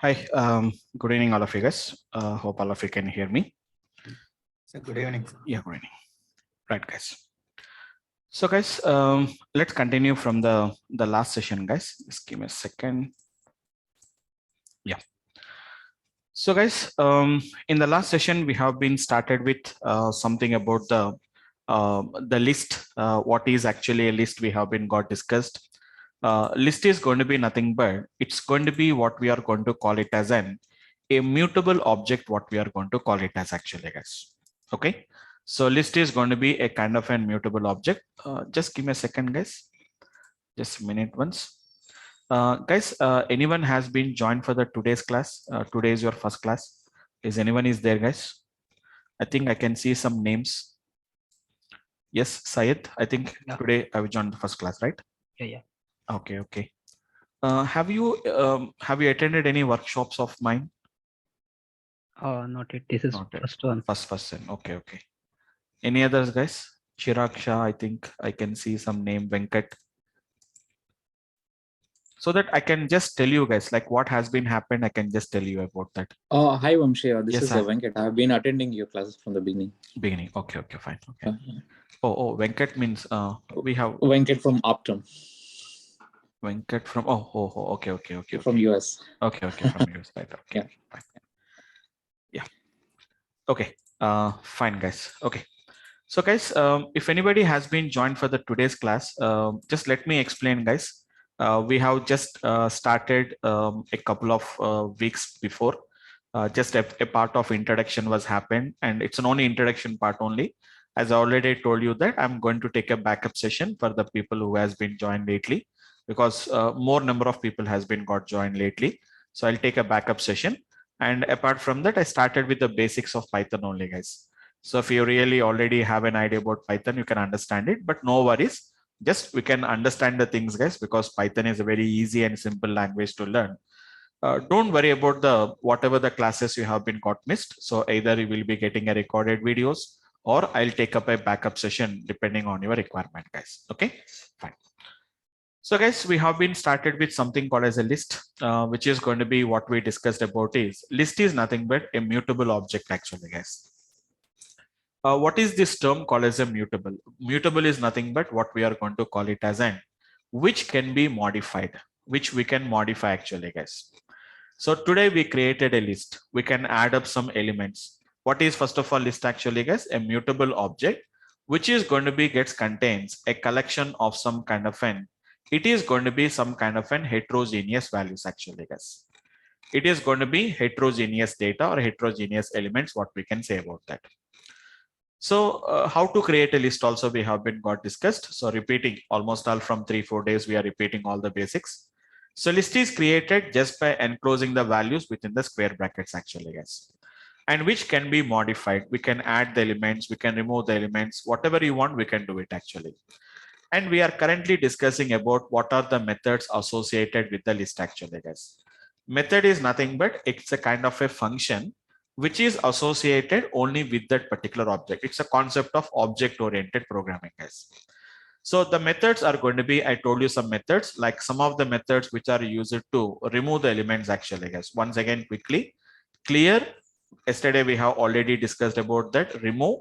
Hi, good evening, all of you guys. Hope all of you can hear me. So good evening. Yeah, good evening. Right, guys. So, guys, let's continue from the last session, guys. Just give me a second. Yeah. So, guys, in the last session, we have been started with something about the list. What is actually a list? We have been got discussed. List is going to be nothing but it's going to be what we are going to call it as an immutable object, what we are going to call it as actually, guys. Okay, so list is going to be a kind of an mutable object. Just give me a second, guys. Just a minute once. Guys, anyone has been joined for the today's class? Today is your first class. Is anyone is there, guys? I think I can see some names. Yes, Syed. I think today I will join the first class, right? Yeah. Okay, okay. Have you attended any workshops of mine? Not yet. This is Not yet. first one. First. Okay, okay. Any others, guys? Chirag Shah, I think I can see some name, Venkat. So that I can just tell you guys like what has been happened. I can just tell you about that. Hi Vamsi, this Yes, is Venkat. I have been attending your classes from the beginning. Okay, fine. Okay. Oh, Venkat means we have Venkat from Optum. Venkat from okay. From US. Okay, from US, right? Okay. Yeah. Fine. Yeah. Okay. Fine, guys. Okay. So, guys, if anybody has been joined for the today's class, just let me explain, guys. We have just started a couple of weeks before. Just a part of introduction was happened, and it's an only introduction part only. As I already told you that I'm going to take a backup session for the people who has been joined lately, because more number of people has been got joined lately. So I'll take a backup session. And apart from that, I started with the basics of Python only, guys. So if you really already have an idea about Python, you can understand it, but no worries. Just we can understand the things, guys, because Python is a very easy and simple language to learn. Don't worry about the whatever the classes you have been got missed. So either you will be getting a recorded videos or I'll take up a backup session depending on your requirement, guys. Okay, fine. So guys, we have been started with something called as a list, which is going to be what we discussed about is list is nothing but a mutable object actually, guys. What is this term called as a mutable? Mutable is nothing but what we are going to call it as an which can be modified, which we can modify actually, guys. So today we created a list. We can add up some elements. What is first of all list actually, guys? A mutable object, which is going to be contains a collection of some kind of an. It is going to be some kind of an heterogeneous values actually, guys. It is going to be heterogeneous data or heterogeneous elements. What we can say about that. So how to create a list also we have been got discussed. So repeating almost all from 3-4 days, we are repeating all the basics. So list is created just by enclosing the values within the square brackets actually, guys, and which can be modified. We can add the elements, we can remove the elements, whatever you want, we can do it actually. And we are currently discussing about what are the methods associated with the list actually, guys. Method is nothing but it's a kind of a function which is associated only with that particular object. It's a concept of object-oriented programming, guys. So the methods are going to be, I told you some methods, like some of the methods which are used to remove the elements actually, guys. Once again, quickly, clear. Yesterday we have already discussed about that, remove,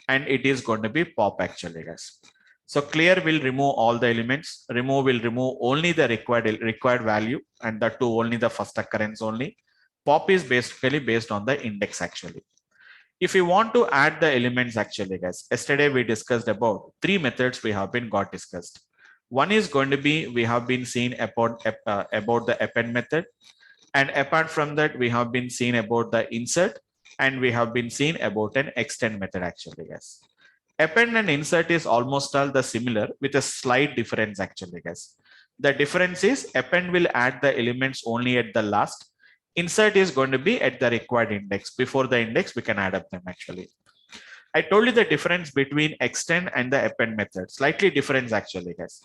and it is going to be pop actually, guys. So clear will remove all the elements, remove will remove only the required value, and that too only the first occurrence only. Pop is basically based on the index actually. If you want to add the elements actually, guys, yesterday we discussed about 3 methods we have been got discussed. One is going to be, we have been seen about the append method. And apart from that, we have been seen about the insert, and we have been seen about an extend method actually, guys. Append and insert is almost all the similar with a slight difference actually, guys. The difference is append will add the elements only at the last. Insert is going to be at the required index. Before the index, we can add up them actually. I told you the difference between extend and the append method. Slightly difference actually, guys.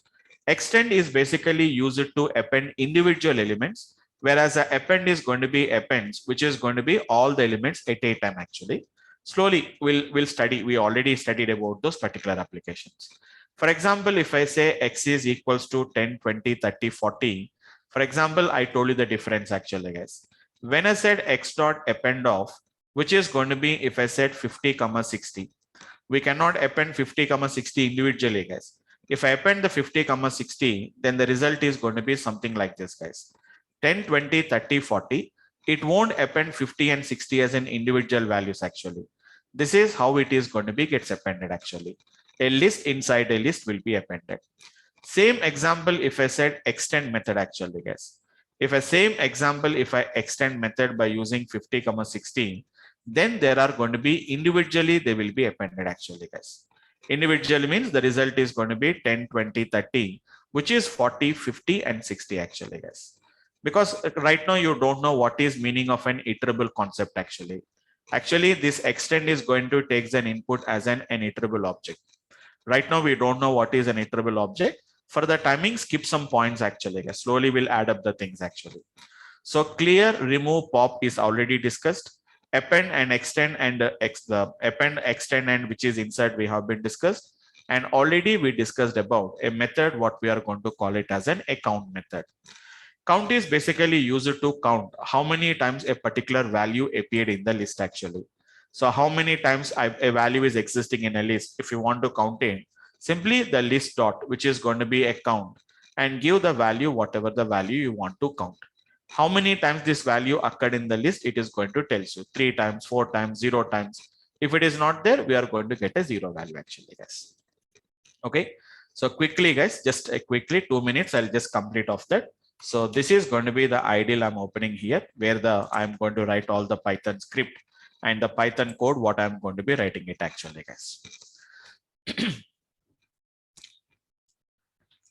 Extend is basically used to append individual elements, whereas the append is going to be appends, which is going to be all the elements at a time actually. Slowly, we'll study. We already studied about those particular applications. For example, if I say x is equals to 10, 20, 30, 40, for example, I told you the difference actually, guys. When I said x dot append of, which is going to be if I said 50, 60, we cannot append 50, 60 individually, guys. If I append the 50, 60, then the result is going to be something like this, guys. 10, 20, 30, 40. It won't append 50 and 60 as an individual values actually. This is how it is going to be gets appended actually. A list inside a list will be appended. Same example if I said extend method actually, guys. If a same example, if I extend method by using 50, 60, then there are going to be individually, they will be appended actually, guys. Individually means the result is going to be 10, 20, 30, which is 40, 50, and 60 actually, guys. Because right now you don't know what is meaning of an iterable concept actually. Actually, this extend is going to take an input as an iterable object. Right now, we don't know what is an iterable object. For the timing, skip some points actually. Slowly we'll add up the things actually. So clear, remove, pop is already discussed. Append and extend and the append, extend and which is inside we have been discussed. And already we discussed about a method, what we are going to call it as an account method. Count is basically used to count how many times a particular value appeared in the list actually. So how many times a value is existing in a list, if you want to count in, simply the list dot, which is going to be a count, and give the value, whatever the value you want to count. How many times this value occurred in the list, it is going to tell you 3 times, 4 times, 0 times. If it is not there, we are going to get a 0 value actually, guys. Okay. So quickly, guys, just quickly 2 minutes, I'll just complete off that. So this is going to be the ideal I'm opening here, where I'm going to write all the Python script and the Python code, what I'm going to be writing it actually, guys.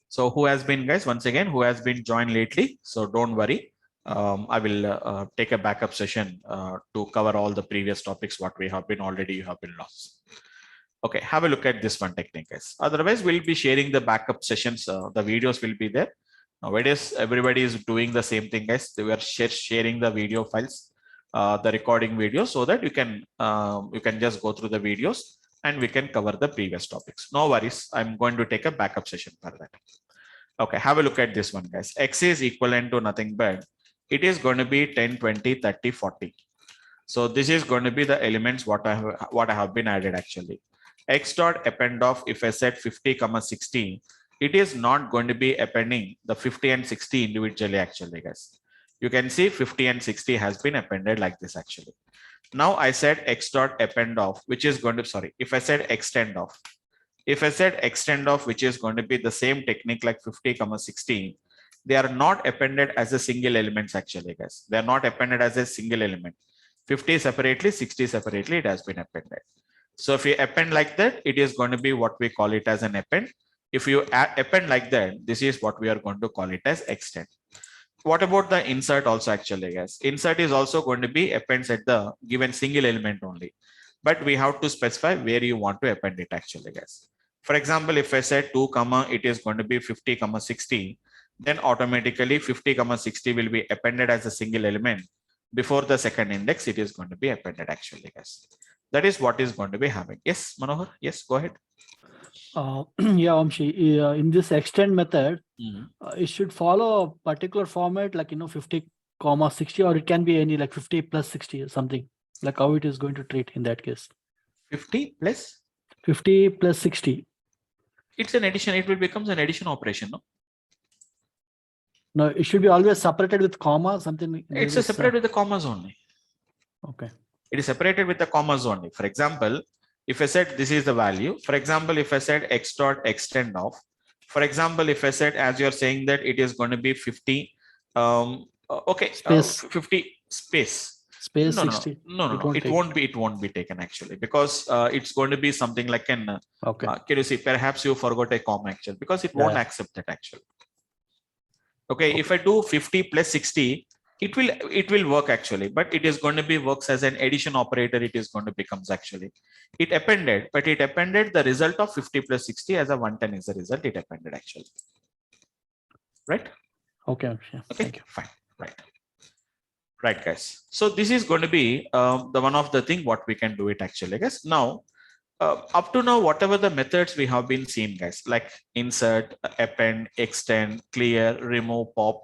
So who has been, guys, once again, who has been joined lately? So don't worry. I will take a backup session to cover all the previous topics, what we have been already, you have been lost. Okay, have a look at this one technique, guys. Otherwise, we'll be sharing the backup sessions. The videos will be there. Nowadays, everybody is doing the same thing, guys. They were sharing the video files, the recording video, so that you can just go through the videos and we can cover the previous topics. No worries. I'm going to take a backup session for that. Okay, have a look at this one, guys. X is equivalent to nothing but it is going to be 10, 20, 30, 40. So this is going to be the elements what I have been added actually. X dot append of, if I said 50, 60, it is not going to be appending the 50 and 60 individually actually, guys. You can see 50 and 60 has been appended like this actually. Now I said X dot append of, which is going to, sorry, if I said extend of, if I said extend of, which is going to be the same technique like 50, 60, they are not appended as a single elements actually, guys. They are not appended as a single element. 50 separately, 60 separately, it has been appended. So if you append like that, it is going to be what we call it as an append. If you append like that, this is what we are going to call it as extend. What about the insert also actually, guys? Insert is also going to be appends at the given single element only. But we have to specify where you want to append it actually, guys. For example, if I said 2, it is going to be 50, 60, then automatically 50, 60 will be appended as a single element. Before the second index, it is going to be appended actually, guys. That is what is going to be happening. Yes, Manohar. Yes, go ahead. Yeah, Vamsi, in this extend method, it should follow a particular format like, 50, 60, or it can be any like 50 plus 60 or something, like how it is going to treat in that case. 50 plus? 50 plus 60. It's an addition. It will become an addition operation, no? No, it should be always separated with comma, something. It's a separate with the commas only. Okay. It is separated with the commas only. For example, if I said this is the value, for example, if I said X dot extend of, for example, if I said, as you're saying that it is going to be 50, okay, Space. 50 space. Space No, 60. no, it won't be taken actually, because it's going to be something like an, okay. Can you see, perhaps you forgot a comma actually, because it won't accept that actually. Okay, if I do 50 plus 60, it will work actually, but it is going to be works as an addition operator. It is going to becomes actually, it appended, but it appended the result of 50 plus 60 as a 110 is the result it appended actually. Right? Okay. Yeah, okay, thank you. Fine. Right, guys. So this is going to be the one of the thing what we can do it actually, guys. Now, up to now, whatever the methods we have been seeing, guys, like insert, append, extend, clear, remove, pop,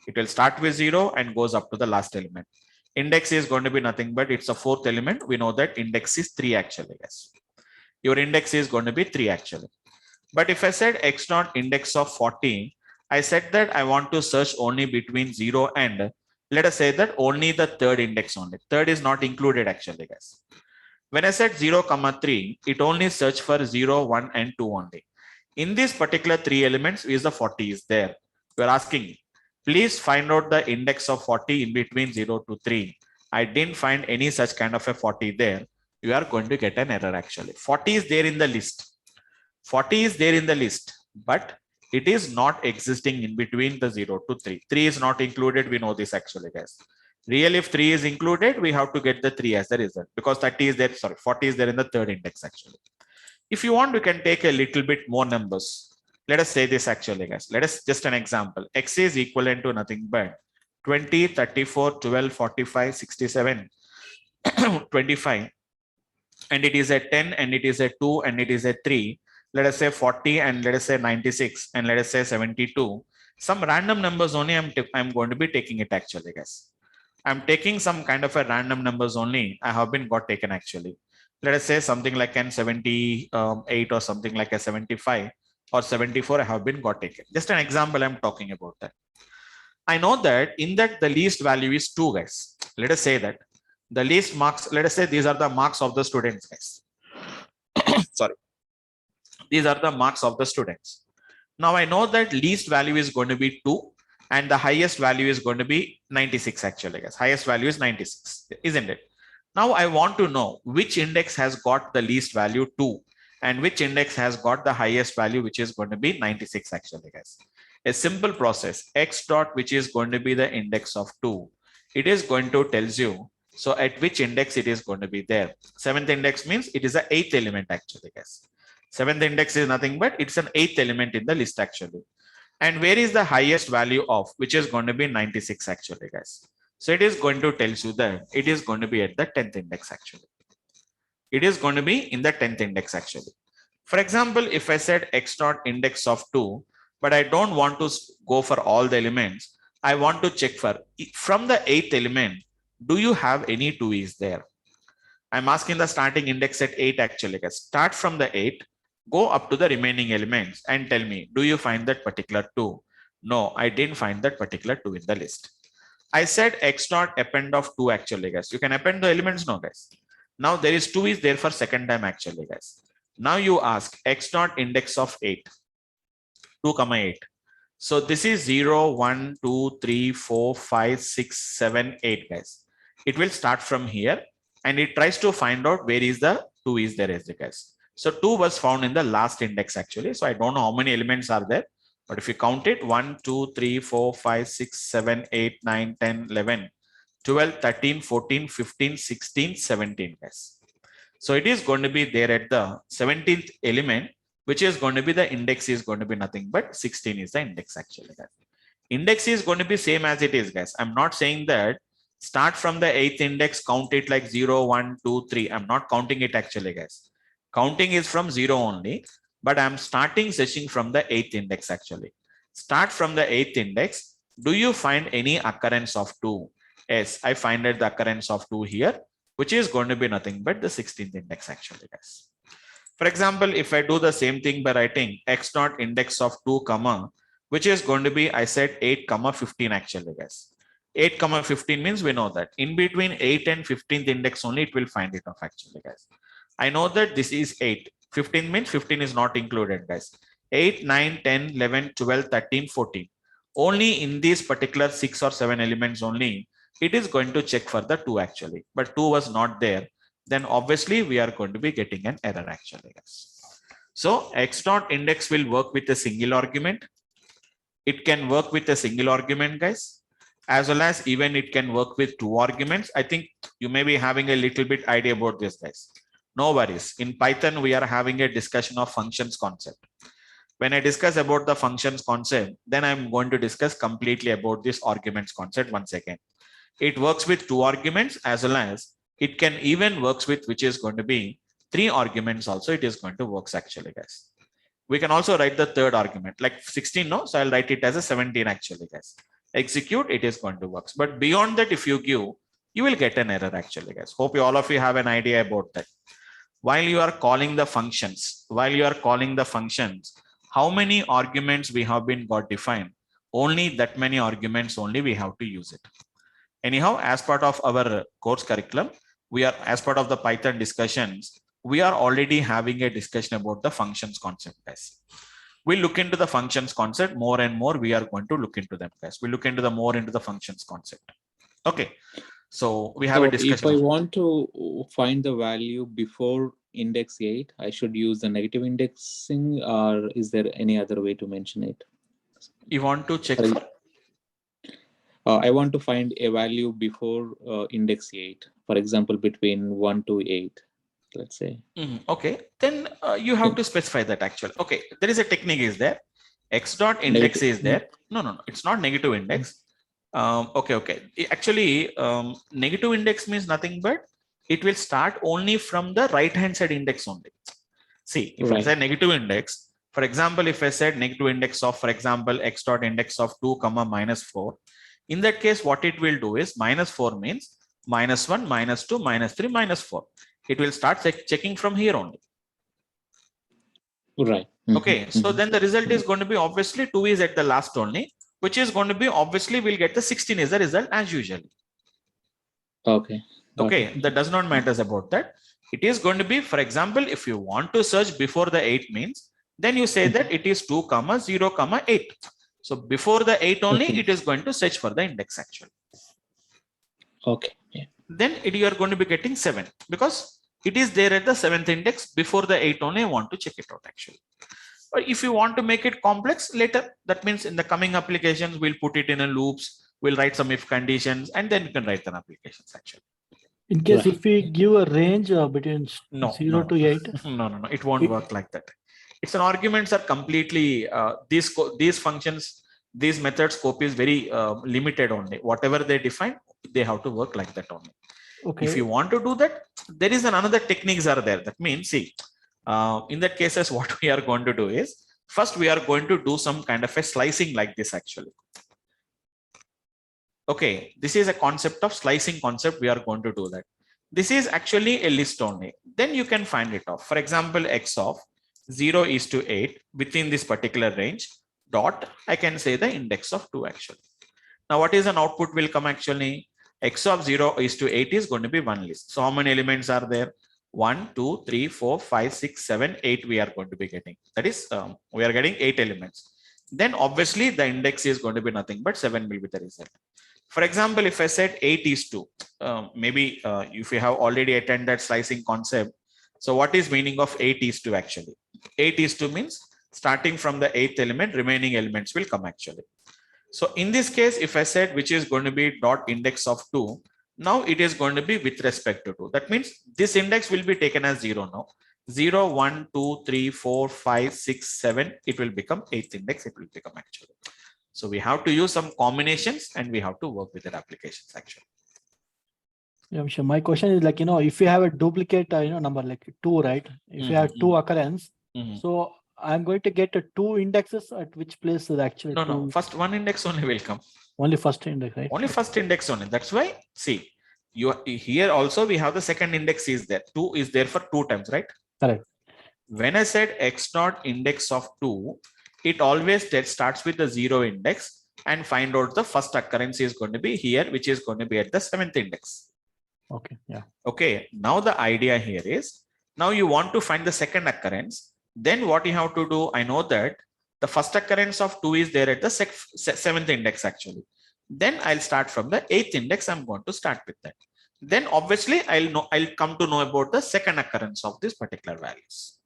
It will start with 0 and goes up to the last element. Index is going to be nothing but it's a fourth element. We know that index is 3 actually, guys. Your index is going to be 3 actually. But if I said x naught index of 40, I said that I want to search only between 0 and, let us say that only the third index only. Third is not included actually, guys. When I said 0, 3, it only search for 0, 1 and 2 only. In these particular 3 elements, is the 40 is there. We are asking, please find out the index of 40 in between 0 to 3. I didn't find any such kind of a 40 there. You are going to get an error actually. 40 is there in the list. 40 is there in the list, but it is not existing in between the 0 to 3. 3 is not included. We know this actually, guys. Real, if 3 is included, we have to get the 3 as the result because 30 is there. Sorry, 40 is there in the third index actually. If you want, we can take a little bit more numbers. Let us say this actually, guys. Let us just an example. X is equivalent to nothing but 20, 34, 12, 45, 67, 25. And it is a 10 and it is a 2 and it is a 3. Let us say 40 and let us say 96 and let us say 72. Some random numbers only I'm going to be taking it actually, guys. I'm taking some kind of a random numbers only. I have been got taken actually. Let us say something like an 78 or something like a 75 or 74 I have been got taken. Just an example I'm talking about that. I know that in that the least value is 2, guys. Let us say that the least marks, let us say these are the marks of the students, guys. Sorry. These are the marks of the students. Now I know that least value is going to be 2 and the highest value is going to be 96 actually, guys. Highest value is 96, isn't it? Now I want to know which index has got the least value 2 and which index has got the highest value, which is going to be 96 actually, guys. A simple process, x dot, which is going to be the index of 2. It is going to tells you, so at which index it is going to be there. 7th index means it is the 8th element actually, guys. 7th index is nothing but it's an 8th element in the list actually. And where is the highest value of, which is going to be 96 actually, guys. So it is going to tell you that it is going to be at the 10th index actually. It is going to be in the 10th index actually. For example, if I said x naught index of 2, but I don't want to go for all the elements. I want to check for from the 8th element, do you have any 2 is there? I'm asking the starting index at 8 actually, guys. Start from the 8. Go up to the remaining elements and tell me, do you find that particular 2? No, I didn't find that particular 2 in the list. I said x naught append of 2 actually, guys. You can append the elements now, guys. Now there is 2 is there for second time actually, guys. Now you ask x naught index of 8, 2, 8. So this is 0, 1, 2, 3, 4, 5, 6, 7, 8, guys. It will start from here and it tries to find out where is the 2 is there as the guys. So 2 was found in the last index actually. So I don't know how many elements are there, but if you count it, 1, 2, 3, 4, 5, 6, 7, 8, 9, 10, 11, 12, 13, 14, 15, 16, 17, guys. So it is going to be there at the 17th element, which is going to be the index is going to be nothing but 16 is the index actually, guys. Index is going to be same as it is, guys. I'm not saying that start from the 8th index, count it like 0, 1, 2, 3. I'm not counting it actually, guys. Counting is from 0 only, but I'm starting searching from the 8th index actually. Start from the 8th index. Do you find any occurrence of 2? Yes, I find that the occurrence of 2 here, which is going to be nothing but the 16th index actually, guys. For example, if I do the same thing by writing x naught index of 2, which is going to be, I said 8, 15 actually, guys. 8, 15 means we know that in between 8 and 15th index only it will find it off actually, guys. I know that this is 8. 15 means 15 is not included, guys. 8, 9, 10, 11, 12, 13, 14. Only in these particular 6 or 7 elements only, it is going to check for the 2 actually, but 2 was not there. Then obviously we are going to be getting an error actually, guys. So x naught index will work with a single argument. It can work with a single argument, guys, as well as even it can work with 2 arguments. I think you may be having a little bit idea about this, guys. No worries. In Python, we are having a discussion of functions concept. When I discuss about the functions concept, then I'm going to discuss completely about this arguments concept once again. It works with 2 arguments as well as it can even works with which is going to be 3 arguments also. It is going to works actually, guys. We can also write the third argument like 16, no? So I'll write it as a 17 actually, guys. execute, it is going to work. But beyond that, if you give, you will get an error actually, guys. Hope all of you have an idea about that. While you are calling the functions, how many arguments we have been got defined? Only that many arguments only we have to use it. Anyhow, as part of our course curriculum, we are, as part of the Python discussions, we are already having a discussion about the functions concept, guys. We look into the functions concept more and more. We are going to look into them, guys. We look into the more into the functions concept. Okay. So we have a discussion. If I want to find the value before index 8, I should use the negative indexing, or is there any other way to mention it? You want to check? I want to find a value before index 8, for example, between 1 to 8, let's say. Okay, then you have to specify that actually. Okay, there is a technique is there. X dot index is there. No, it's not negative index. Okay. Actually, negative index means nothing but it will start only from the right hand side index only. See, if I say negative index, for example, if I said negative index of, for example, x dot index of 2 comma minus 4, in that case, what it will do is -4 means -1, -2, -3, -4. It will start checking from here only. Right. Okay, so then the result is going to be obviously 2 is at the last only, which is going to be obviously we'll get the 16 is the result as usual. Okay. Okay, that does not matter about that. It is going to be, for example, if you want to search before the 8 means, then you say that it is 2 comma 0 comma 8. So before the 8 only, it is going to search for the index actually. Okay. Yeah. Then you are going to be getting 7 because it is there at the 7th index. Before the 8 only, I want to check it out actually. But if you want to make it complex later, that means in the coming applications, we'll put it in a loops, we'll write some if conditions, and then you can write an applications actually. In case if we give a range between 0 to 8. No, it won't work like that. It's an arguments are completely, these functions, these methods scope is very limited only. Whatever they define, they have to work like that only. Okay. If you want to do that, there is another techniques are there. That means, see, in that cases, what we are going to do is, first we are going to do some kind of a slicing like this actually. Okay, this is a concept of slicing concept. We are going to do that. This is actually a list only. Then you can find it off. For example, x of 0 is to 8 within this particular range dot, I can say the index of 2 actually. Now, what is an output will come actually? X of 0 is to 8 is going to be one list. So how many elements are there? 1, 2, 3, 4, 5, 6, 7, 8 we are going to be getting. That is, we are getting 8 elements. Then obviously the index is going to be nothing but 7 will be the result. For example, if I said 8 is 2, maybe if you have already attended that slicing concept. So what is meaning of 8 is 2 actually? 8 is 2 means starting from the 8th element, remaining elements will come actually. So in this case, if I said which is going to be dot index of 2, now it is going to be with respect to 2. That means this index will be taken as 0 now. 0, 1, 2, 3, 4, 5, 6, 7, it will become 8th index, it will become actually. So we have to use some combinations and we have to work with their applications actually. Yeah, sure. My question is like, if you have a duplicate, number like 2, right? If you have 2 occurrence, so I'm going to get 2 indexes at which place is actually No, first one index only will come. Only first index, right? Only first index only. That's why, see, you here also we have the second index is there. 2 is there for 2 times, right? Correct. When I said x dot index of 2, it always starts with the 0 index and find out the first occurrence is going to be here, which is going to be at the 7th index. Okay. Yeah. Okay. Now the idea here is, now you want to find the second occurrence. Then what you have to do, I know that the first occurrence of 2 is there at the 7th index actually. Then I'll start from the 8th index. I'm going to start with that. Then obviously I'll come to know about the second occurrence of these particular values.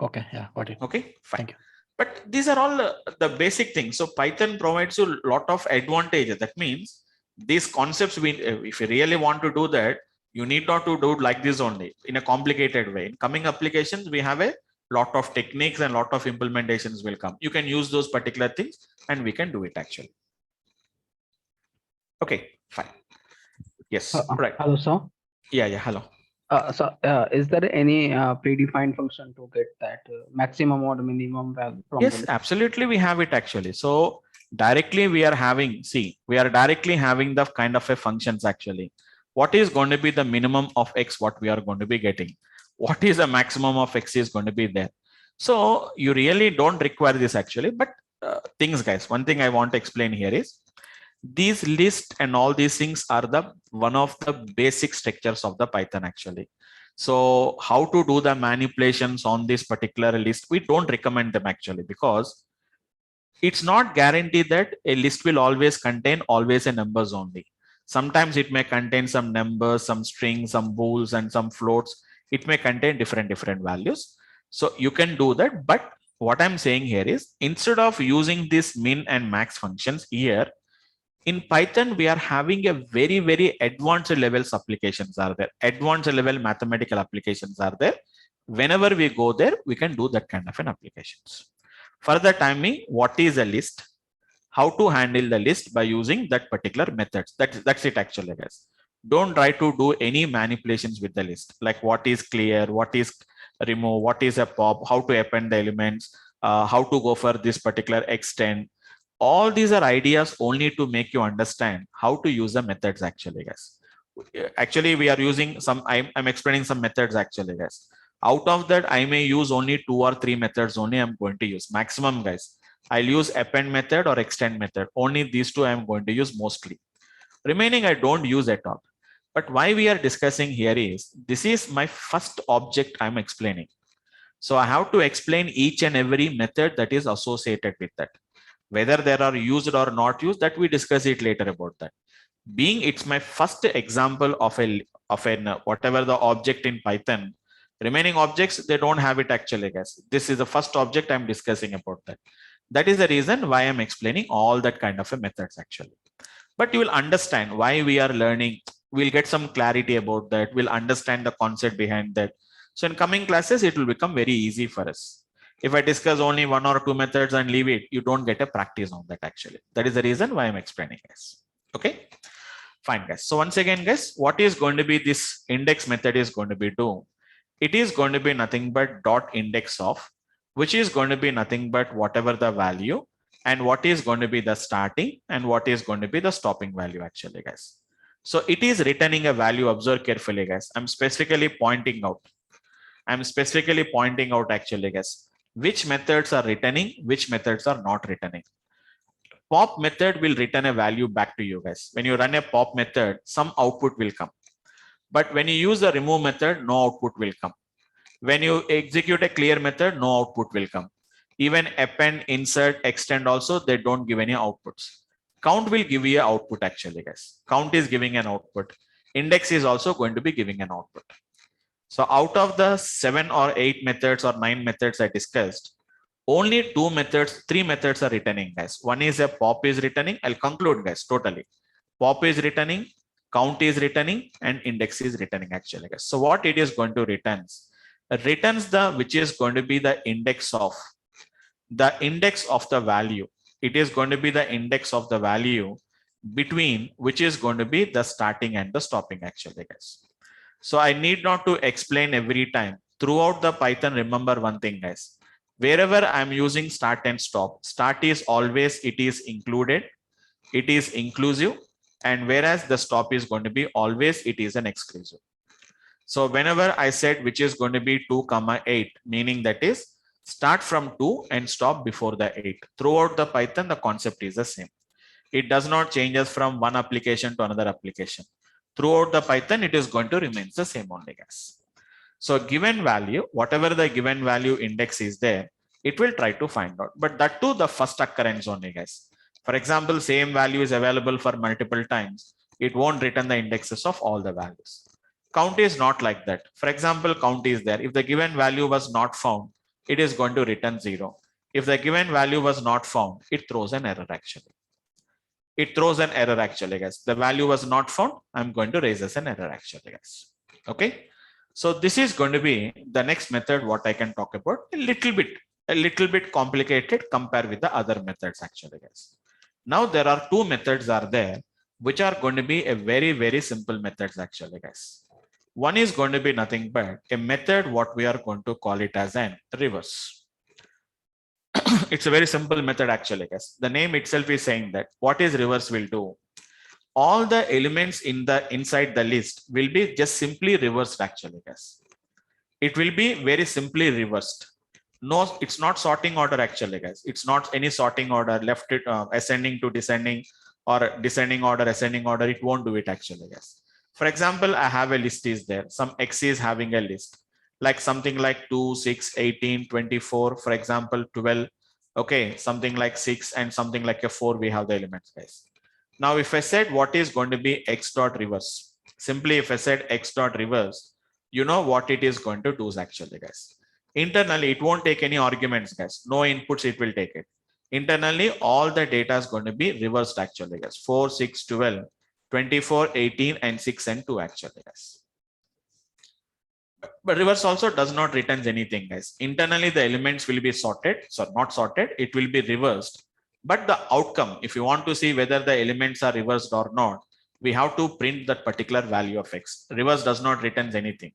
Okay. Yeah. Got it. Okay. Fine. Thank you. But these are all the basic things. So Python provides you a lot of advantages. That means these concepts, if you really want to do that, you need not to do it like this only in a complicated way. In coming applications, we have a lot of techniques and lot of implementations will come. You can use those particular things and we can do it actually. Okay, fine. Yes, right. Hello, sir. Yeah, hello. Is there any predefined function to get that maximum or minimum value from? Yes, absolutely. We have it actually. So Directly we are having, see, we are directly having the kind of a functions actually. What is going to be the minimum of X, what we are going to be getting? What is the maximum of X is going to be there? So you really don't require this actually, but things guys, one thing I want to explain here is these lists and all these things are the one of the basic structures of the Python actually. So how to do the manipulations on this particular list, we don't recommend them actually, because it's not guaranteed that a list will always contain always a numbers only. Sometimes it may contain some numbers, some strings, some bools, and some floats. It may contain different values. So you can do that. But what I'm saying here is, instead of using this min and max functions here, in Python, we are having a very advanced levels applications are there. Advanced level mathematical applications are there. Whenever we go there, we can do that kind of an applications. For the timing, what is a list? How to handle the list by using that particular methods. That's it actually, guys. Don't try to do any manipulations with the list, like what is clear, what is remove, what is a pop, how to append the elements, how to go for this particular extend. All these are ideas only to make you understand how to use the methods actually, guys. Actually, we are using some, I'm explaining some methods actually, guys. Out of that, I may use only 2 or 3 methods only I'm going to use. Maximum, guys. I'll use append method or extend method. Only these two I'm going to use mostly. Remaining, I don't use at all. But why we are discussing here is, this is my first object I'm explaining. So I have to explain each and every method that is associated with that. Whether they are used or not used, that we discuss it later about that. Being it's my first example of whatever the object in Python, remaining objects, they don't have it actually, guys. This is the first object I'm discussing about that. That is the reason why I'm explaining all that kind of a methods actually. But you will understand why we are learning. We'll get some clarity about that. We'll understand the concept behind that. So in coming classes, it will become very easy for us. If I discuss only 1 or 2 methods and leave it, you don't get a practice on that actually. That is the reason why I'm explaining this. Okay, fine guys. So once again, guys, what is going to be this index method is going to be do? It is going to be nothing but dot index of, which is going to be nothing but whatever the value, and what is going to be the starting and what is going to be the stopping value actually, guys. So it is returning a value. Observe carefully, guys. I'm specifically pointing out actually, guys, which methods are returning, which methods are not returning. Pop method will return a value back to you, guys. When you run a pop method, some output will come. But when you use the remove method, no output will come. When you execute a clear method, no output will come. Even append, insert, extend also, they don't give any outputs. Count will give you an output actually, guys. Count is giving an output. Index is also going to be giving an output. So out of the 7 or 8 methods or 9 methods I discussed, only 2 methods, 3 methods are returning, guys. One is a pop is returning. I'll conclude, guys, totally. Pop is returning, count is returning, and index is returning actually, guys. So what it is going to returns the, which is going to be the index of the value. It is going to be the index of the value between which is going to be the starting and the stopping actually, guys. So I need not to explain every time. Throughout the Python, remember one thing, guys. Wherever I'm using start and stop, start is always, it is included, it is inclusive, and whereas the stop is going to be always, it is an exclusive. So whenever I said which is going to be 2, 8, meaning that is start from 2 and stop before the 8. Throughout the Python, the concept is the same. It does not change us from one application to another application. Throughout the Python, it is going to remain the same only, guys. So given value, whatever the given value index is there, it will try to find out. But that too, the first occurrence only, guys. For example, same value is available for multiple times. It won't return the indexes of all the values. Count is not like that. For example, count is there. If the given value was not found, it is going to return 0. If the given value was not found, it throws an error actually. It throws an error actually, guys. The value was not found. I'm going to raise as an error actually, guys. Okay. So this is going to be the next method what I can talk about. A little bit complicated compared with the other methods actually, guys. Now there are 2 methods are there which are going to be a very simple methods actually, guys. One is going to be nothing but a method what we are going to call it as an reverse. it's a very simple method actually, guys. The name itself is saying that what is reverse will do. All the elements inside the list will be just simply reversed actually, guys. It will be very simply reversed. No, it's not sorting order actually, guys. It's not any sorting order, left it ascending to descending or descending order, ascending order. It won't do it actually, guys. For example, I have a list is there. Some X is having a list like something like 2, 6, 18, 24, for example, 12. Okay, something like 6 and something like a 4. We have the elements, guys. Now, if I said what is going to be X dot reverse, simply if I said X dot reverse, you know what it is going to do actually, guys. Internally, it won't take any arguments, guys. No inputs, it will take it. Internally, all the data is going to be reversed actually, guys. 4, 6, 12, 24, 18, and 6 and 2 actually, guys. But reverse also does not return anything, guys. Internally, the elements will be sorted. So not sorted, it will be reversed. But the outcome, if you want to see whether the elements are reversed or not, we have to print that particular value of X. Reverse does not return anything.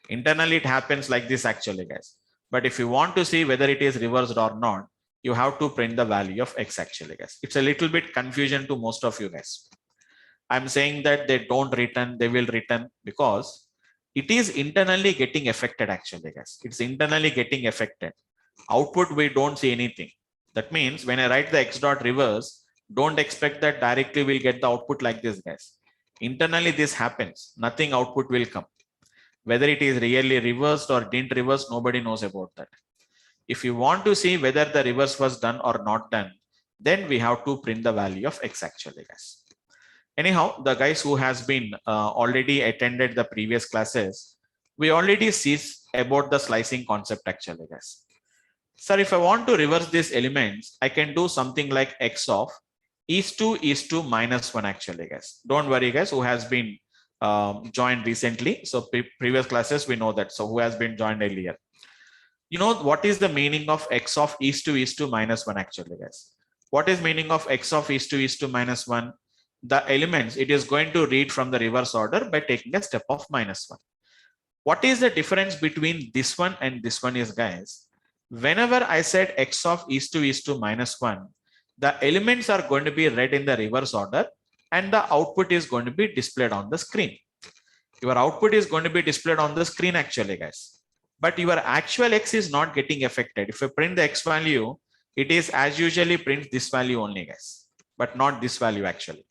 Internally, it happens like this actually, guys. But if you want to see whether it is reversed or not, you have to print the value of X actually, guys. It's a little bit confusion to most of you guys. I'm saying that they don't return, they will return because it is internally getting affected actually, guys. It's internally getting affected. Output, we don't see anything. That means when I write the X dot reverse, don't expect that directly we'll get the output like this, guys. Internally, this happens. Nothing output will come. Whether it is really reversed or didn't reverse, nobody knows about that. If you want to see whether the reverse was done or not done, then we have to print the value of X actually, guys. Anyhow, the guys who has been already attended the previous classes, we already see about the slicing concept actually, guys. Sir, if I want to reverse these elements, I can do something like X of is to minus 1 actually, guys. Don't worry, guys, who has been joined recently. So previous classes, we know that. So who has been joined earlier? You know what is the meaning of X of is to minus 1 actually, guys? What is meaning of X of is to minus 1? The elements, it is going to read from the reverse order by taking a step of minus 1. What is the difference between this one and this one is, guys? Whenever I said X of is to minus 1, the elements are going to be read in the reverse order and the output is going to be displayed on the screen. Your output is going to be displayed on the screen actually, guys. But your actual X is not getting affected. If you print the X value, it is as usually print this value only, guys, but not this value actually.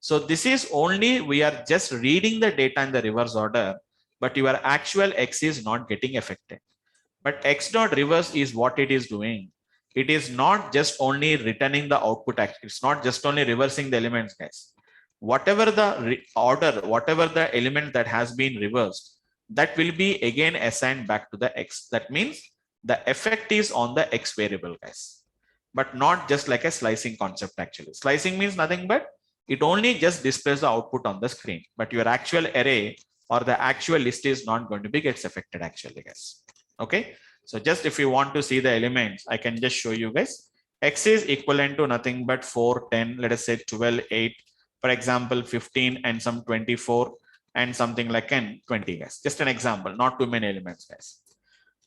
So this is only, we are just reading the data in the reverse order, but your actual X is not getting affected. But X dot reverse is what it is doing. It is not just only returning the output. It's not just only reversing the elements, guys. Whatever the order, whatever the element that has been reversed, that will be again assigned back to the X. That means the effect is on the X variable, guys, but not just like a slicing concept actually. Slicing means nothing but it only just displays the output on the screen, but your actual array or the actual list is not going to be gets affected actually, guys. Okay, so just if you want to see the elements, I can just show you guys. X is equivalent to nothing but 4, 10, let us say 12, 8, for example, 15 and some 24 and something like 20, guys. Just an example, not too many elements, guys.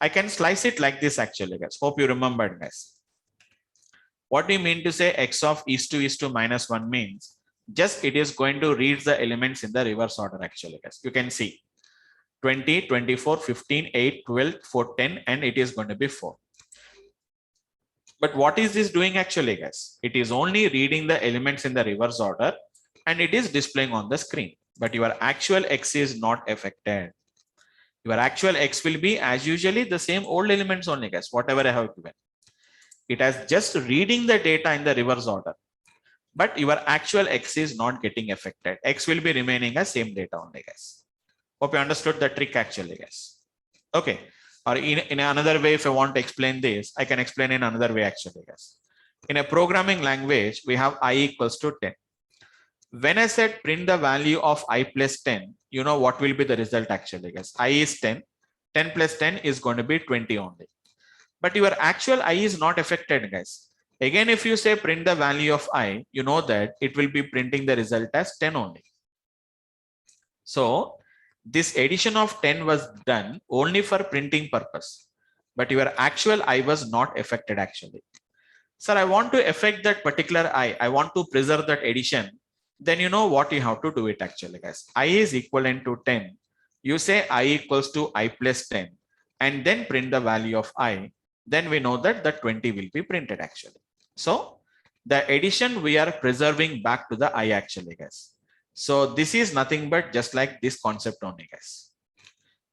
I can slice it like this actually, guys. Hope you remembered, guys. What do you mean to say X of is to minus 1 means? Just it is going to read the elements in the reverse order actually, guys. You can see 20, 24, 15, 8, 12, 4, 10, and it is going to be 4. But what is this doing actually, guys? It is only reading the elements in the reverse order and it is displaying on the screen. But your actual X is not affected. Your actual X will be as usually the same old elements only, guys, whatever I have given. It has just reading the data in the reverse order. But your actual X is not getting affected. X will be remaining as same data only, guys. Hope you understood the trick actually, guys. Okay. Or in another way, if I want to explain this, I can explain in another way actually, guys. In a programming language, we have I equals to 10. When I said print the value of I plus 10, you know what will be the result actually, guys. I is 10. 10 plus 10 is going to be 20 only. But your actual I is not affected, guys. Again, if you say print the value of I, you know that it will be printing the result as 10 only. So this addition of 10 was done only for printing purpose, but your actual I was not affected actually. Sir, I want to affect that particular I want to preserve that addition. Then you know what you have to do it actually, guys. I is equivalent to 10. You say I equals to I plus 10 and then print the value of I. Then we know that the 20 will be printed actually. So the addition we are preserving back to the I actually, guys. So this is nothing but just like this concept only, guys.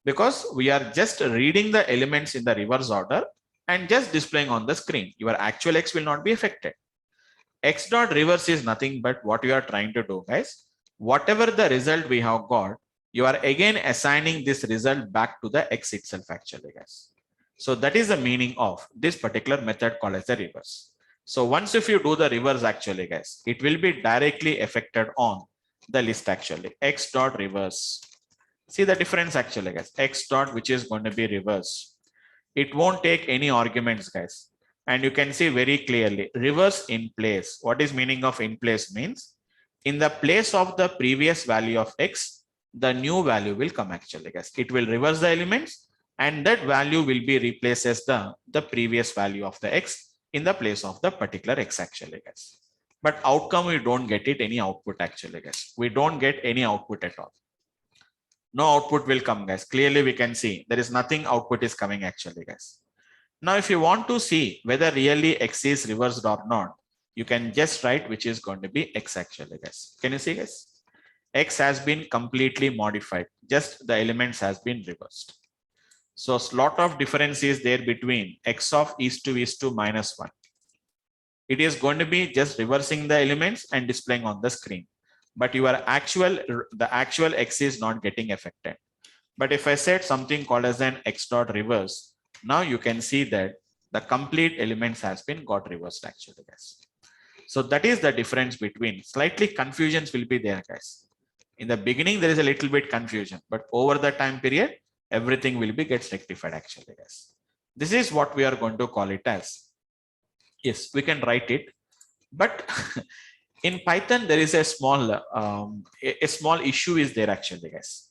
Because we are just reading the elements in the reverse order and just displaying on the screen. Your actual X will not be affected. X dot reverse is nothing but what you are trying to do, guys. Whatever the result we have got, you are again assigning this result back to the X itself actually, guys. So that is the meaning of this particular method called as the reverse. So once if you do the reverse actually, guys, it will be directly affected on the list actually. X dot reverse. See the difference actually, guys. X dot, which is going to be reverse. It won't take any arguments, guys. And you can see very clearly reverse in place. What is meaning of in place means in the place of the previous value of X, the new value will come actually, guys. It will reverse the elements and that value will be replaced as the previous value of the X in the place of the particular X actually, guys. But outcome, we don't get it any output actually, guys. We don't get any output at all. No output will come, guys. Clearly we can see there is nothing output is coming actually, guys. Now, if you want to see whether really X is reversed or not, you can just write which is going to be X actually, guys. Can you see, guys? X has been completely modified. Just the elements has been reversed. So a lot of difference is there between X of is to minus 1. It is going to be just reversing the elements and displaying on the screen. But the actual X is not getting affected. But if I said something called as an X dot reverse, now you can see that the complete elements has been got reversed actually, guys. So that is the difference between slightly confusions will be there, guys. In the beginning, there is a little bit confusion, but over the time period, everything will be gets rectified actually, guys. This is what we are going to call it as. Yes, we can write it, but in Python, there is a small issue is there actually, guys.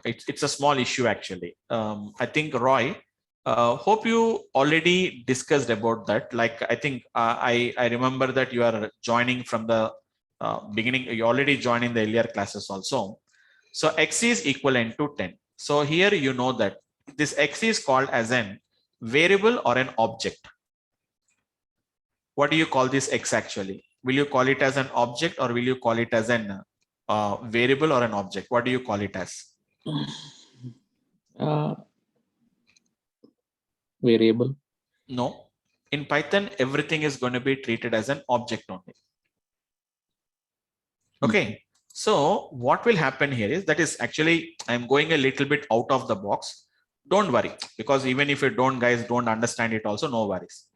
It's a small issue actually. I think Roy, hope you already discussed about that. Like I think I remember that you are joining from the beginning. You already joined in the earlier classes also. So X is equivalent to 10. So here you know that this X is called as an variable or an object. What do you call this X actually? Will you call it as an object or will you call it as an variable or an object? What do you call it as? Variable. No. In Python, everything is going to be treated as an object only. Okay. So what will happen here is that is actually I'm going a little bit out of the box. Don't worry, because even if you don't understand it also, no worries.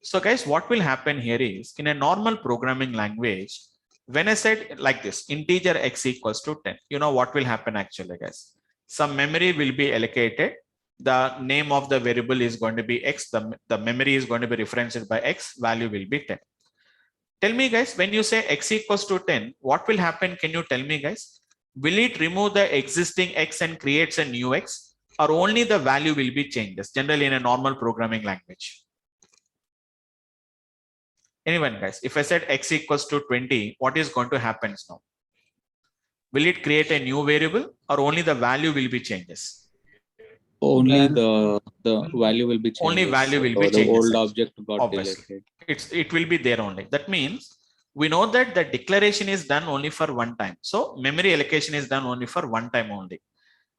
So guys, what will happen here is in a normal programming language, when I said like this, integer X equals to 10, you know what will happen actually, guys? Some memory will be allocated. The name of the variable is going to be X. The memory is going to be referenced by X. Value will be 10. Tell me, guys, when you say X equals to 10, what will happen? Can you tell me, guys? Will it remove the existing X and creates a new X, or only the value will be changed? Generally in a normal programming language. Anyone, guys, if I said X equals to 20, what is going to happen now? Will it create a new variable or only the value will be changes? Only the value will be changed. Only value will be the changes. old object got Obviously. deleted. It will be there only. That means we know that the declaration is done only for one time. So memory allocation is done only for one time only.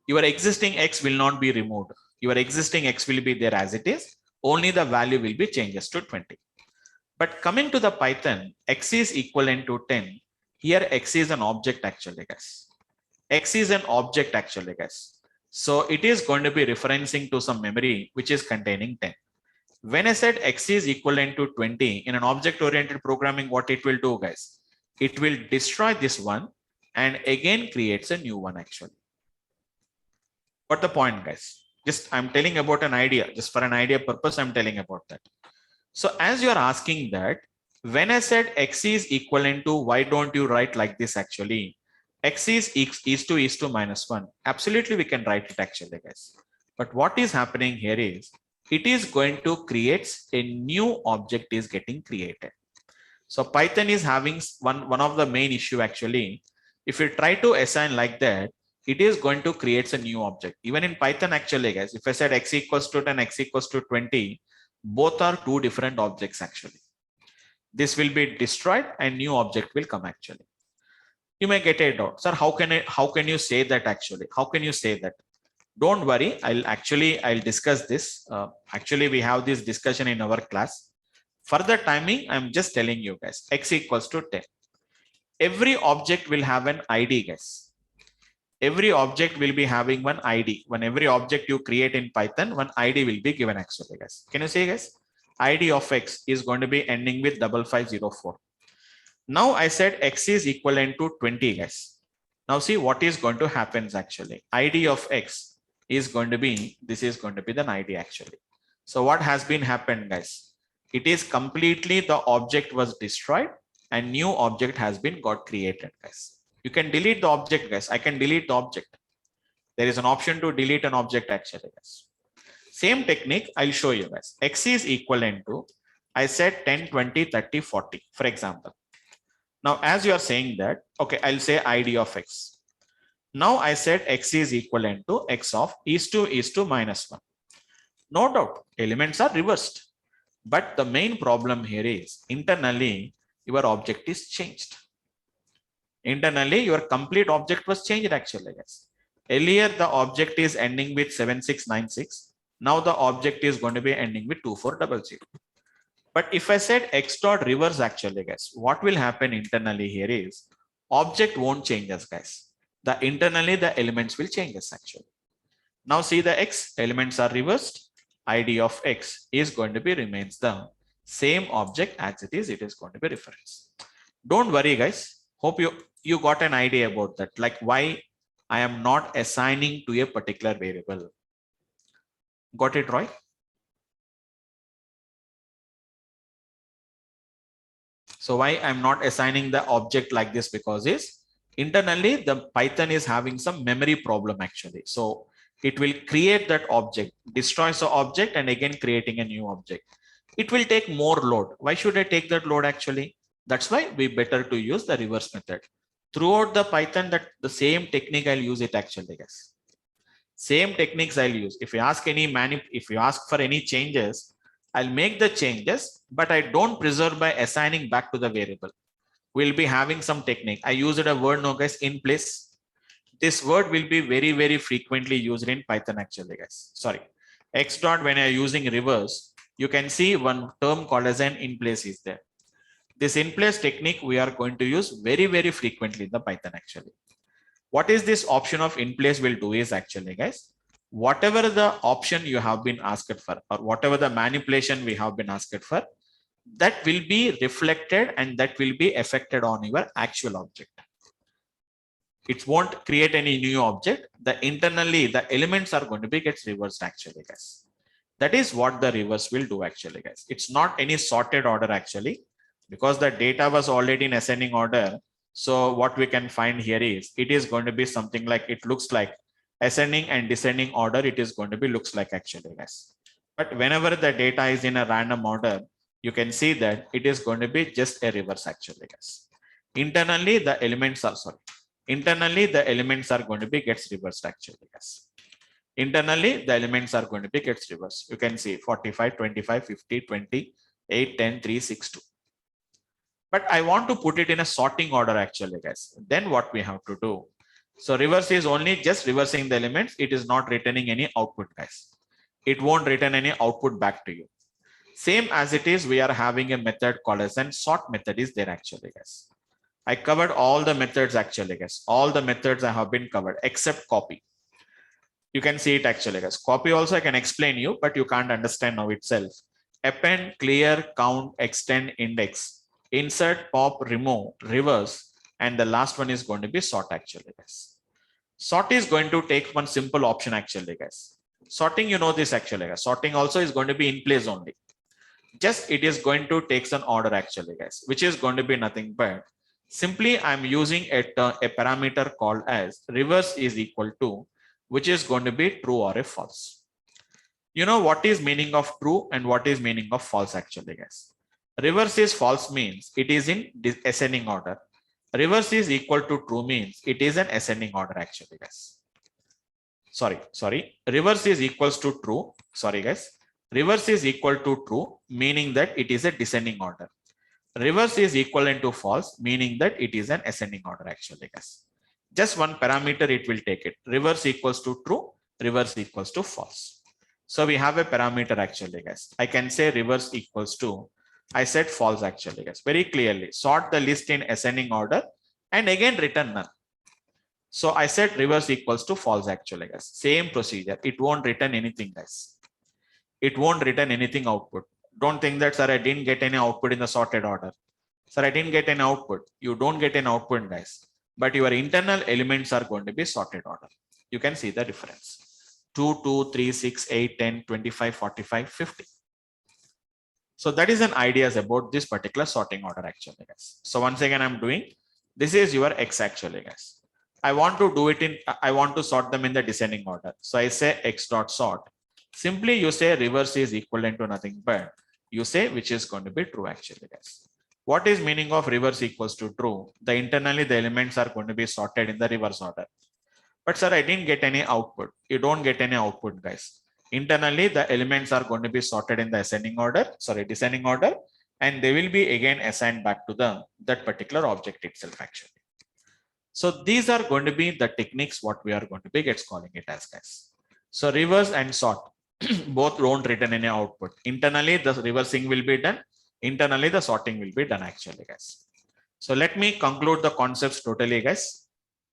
Your existing X will not be removed. Your existing X will be there as it is. Only the value will be changes to 20. But coming to the Python, X is equivalent to 10. Here X is an object actually, guys. X is an object actually, guys. So it is going to be referencing to some memory which is containing 10. When I said X is equivalent to 20 in an object-oriented programming, what it will do, guys? It will destroy this one and again creates a new one actually. What the point, guys? Just I'm telling about an idea, just for an idea purpose, I'm telling about that. So as you are asking that, when I said X is equivalent to, why don't you write like this actually? X is to minus 1. Absolutely, we can write it actually, guys. But what is happening here is it is going to create a new object is getting created. So Python is having one of the main issue actually. If you try to assign like that, it is going to create a new object. Even in Python actually, guys, if I said x equals to 10, x equals to 20, both are two different objects actually. This will be destroyed and new object will come actually. You may get a doubt, sir, how can you say that actually? How can you say that? Don't worry, I'll discuss this. Actually, we have this discussion in our class. For the timing, I'm just telling you guys, x equals to 10. Every object will have an ID, guys. Every object will be having one ID. When every object you create in Python, one ID will be given actually, guys. Can you see, guys? ID of x is going to be ending with 5504. Now I said x is equivalent to 20, guys. Now see what is going to happen actually. ID of x is going to be, this is going to be the ID actually. So what has been happened, guys? It is completely the object was destroyed and new object has been got created, guys. You can delete the object, guys. I can delete the object. There is an option to delete an object actually, guys. Same technique, I'll show you guys. X is equivalent to, I said 10, 20, 30, 40, for example. Now, as you are saying that, okay, I'll say ID of x. Now I said x is equivalent to x of is to -1. No doubt, elements are reversed. But the main problem here is internally, your object is changed. Internally, your complete object was changed actually, guys. Earlier, the object is ending with 7696. Now the object is going to be ending with 2400. But if I said x dot reverse actually, guys, what will happen internally here is object won't change us, guys. Internally, the elements will change us actually. Now see the x elements are reversed. ID of x is going to be remains the same object as it is going to be reference. Don't worry, guys. Hope you got an idea about that, like why I am not assigning to a particular variable. Got it, Roy? So why I'm not assigning the object like this, because is internally the Python is having some memory problem actually. So it will create that object, destroys the object and again creating a new object. It will take more load. Why should I take that load actually? That's why we better to use the reverse method. Throughout the Python, that the same technique I'll use it actually, guys. Same techniques I'll use. If you ask if you ask for any changes, I'll make the changes, but I don't preserve by assigning back to the variable. We'll be having some technique. I used a word now, guys, in place. This word will be very, very frequently used in Python actually, guys. Sorry. X dot, when you're using reverse, you can see one term called as an in place is there. This in place technique we are going to use very, very frequently in the Python actually. What is this option of in place will do is actually, guys, whatever the option you have been asked for or whatever the manipulation we have been asked for, that will be reflected and that will be affected on your actual object. It won't create any new object. Internally, the elements are going to be gets reversed actually, guys. That is what the reverse will do actually, guys. It's not any sorted order actually, because the data was already in ascending order. So what we can find here is it is going to be something like, it looks like ascending and descending order. It is going to be looks like actually, guys. But whenever the data is in a random order, you can see that it is going to be just a reverse actually, guys. Internally, the elements are Internally, the elements are going to be gets reversed actually, guys. Internally, the elements are going to be gets reversed. You can see 45, 25, 50, 20, 8, 10, 3, 6, 2. But I want to put it in a sorting order actually, guys. Then what we have to do? So reverse is only just reversing the elements. It is not returning any output, guys. It won't return any output back to you. Same as it is, we are having a method called as an sort method is there actually, guys. I covered all the methods actually, guys. All the methods I have been covered except copy. You can see it actually, guys. Copy also I can explain you, but you can't understand now itself. Append, clear, count, extend, index, insert, pop, remove, reverse, and the last one is going to be sort actually, guys. Sort is going to take one simple option actually, guys. Sorting, you know this actually, guys. Sorting also is going to be in place only. Just it is going to take an order actually, guys, which is going to be nothing but simply I'm using a parameter called as reverse is equal to, which is going to be true or a false. You know what is meaning of true and what is meaning of false actually, guys. Reverse is false means it is in ascending order. Reverse is equal to true means it is an ascending order actually, guys. Sorry. Reverse is equals to true. Sorry, guys. Reverse is equal to true, meaning that it is a descending order. Reverse is equivalent to false, meaning that it is an ascending order actually, guys. Just one parameter it will take it. Reverse equals to true, reverse equals to false. So we have a parameter actually, guys. I can say reverse equals to, I said false actually, guys. Very clearly, sort the list in ascending order and again return none. So I said reverse equals to false actually, guys. Same procedure. It won't return anything, guys. It won't return anything output. Don't think that, sir, I didn't get any output in the sorted order. Sir, I didn't get an output. You don't get an output, guys. But your internal elements are going to be sorted order. You can see the difference. 2, 2, 3, 6, 8, 10, 25, 45, 50. So that is an idea about this particular sorting order actually, guys. So once again, I'm doing, this is your X actually, guys. I want to do it in, I want to sort them in the descending order. So I say X dot sort. Simply you say reverse is equivalent to nothing but you say which is going to be true actually, guys. What is meaning of reverse equals to true? The internally the elements are going to be sorted in the reverse order. But sir, I didn't get any output. You don't get any output, guys. Internally the elements are going to be sorted in the descending order, and they will be again assigned back to that particular object itself actually. So these are going to be the techniques what we are going to be calling it as, guys. So reverse and sort both don't return any output. Internally the reversing will be done. Internally the sorting will be done actually, guys. So let me conclude the concepts totally, guys.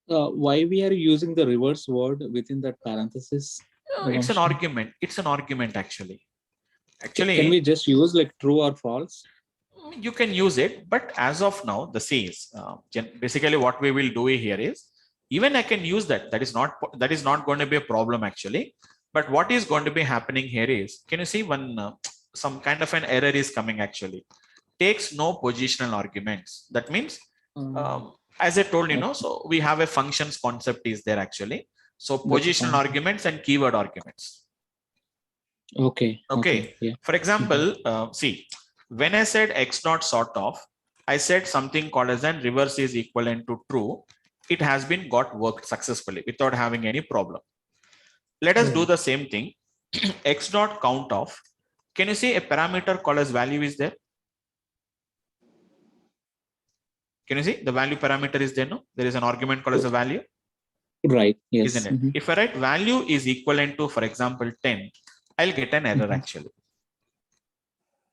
Why we are using the reverse word within that parenthesis? It's an argument. It's an argument actually. Actually, can we just use like true or false? You can use it, but as of now, the C is basically what we will do here is even I can use that. That is not going to be a problem actually. But what is going to be happening here is, can you see when some kind of an error is coming actually? Takes no positional arguments. That means, as I told you, so we have a functions concept is there actually. So positional arguments and keyword arguments. Okay. Yeah. For example, see, when I said X not sort of, I said something called as an reverse is equivalent to true. It has been got worked successfully without having any problem. Let us do the same thing. X dot count of. Can you see a parameter called as value is there? Can you see the value parameter is there? No, there is an argument called as a value. Right. Yes. Isn't it? If I write value is equivalent to, for example, 10, I'll get an error actually.